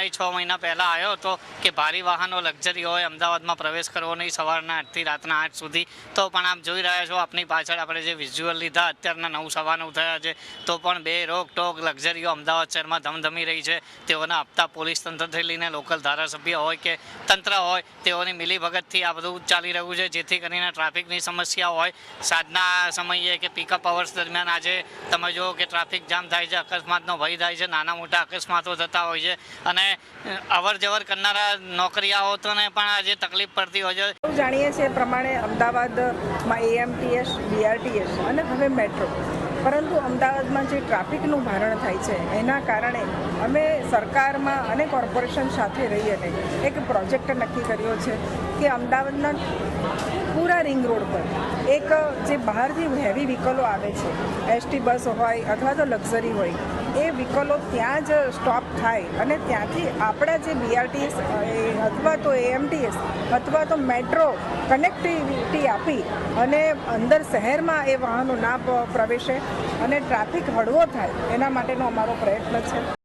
6 મહિના પહેલાં આવ્યો હતો કે ભારે વાહનો લક્ઝરી હોય અમદાવાદમાં પ્રવેશ કરવો નહીં સવારના 8થી રાતના 8 સુધી, તો પણ આપ જોઈ રહ્યા છો આપની પાછળ આપણે જે વિઝ્યુઅલ લીધા અત્યારના 9:15 થયા છે તો પણ બે રોકટોક લક્ઝરીઓ અમદાવાદ શહેરમાં ધમધમી રહી છે। તેઓના હપ્તા પોલીસ તંત્રથી લઈને લોકલ ધારાસભ્ય હોય કે તંત્ર હોય તેઓની મિલીભગતથી આ બધું ચાલી રહ્યું છે, જેથી કરીને ટ્રાફિકની સમસ્યા હોય સાંજના સમયે કે પિકઅપ અવર્સ દરમિયાન આજે તમે જુઓ કે ટ્રાફિક જામ થાય છે, અકસ્માતનો ભય થાય છે, નાના મોટા અકસ્માતો થતા હોય છે અને અવર જવર કરનારા નોકરિયાઓને પણ આજે તકલીફ પડતી હોય છે। જાણીએ છીએ પ્રમાણે અમદાવાદમાં એએમટીએસ, બીઆરટીએસ અને હવે મેટ્રો, પરંતુ અમદાવાદમાં જે ટ્રાફિકનું ભારણ થાય છે એના કારણે અમે સરકારમાં અને કોર્પોરેશન સાથે રહી અને એક પ્રોજેક્ટ નક્કી કર્યો છે કે અમદાવાદના પૂરા રિંગ રોડ પર એક જે બહારથી હેવી વ્હીકલો આવે છે, એસટી બસ હોય અથવા તો લક્ઝરી હોય, એ વ્હીકલો ત્યાં જ સ્ટોપ થાય અને ત્યાંથી આપણા જે બીઆરટીએસ અથવા તો એએમટીએસ અથવા તો મેટ્રો કનેક્ટિવિટી આપી અને અંદર શહેરમાં એ વાહનો ના પ્રવેશે અને ટ્રાફિક હળવો થાય એના માટેનો અમારો પ્રયત્ન છે।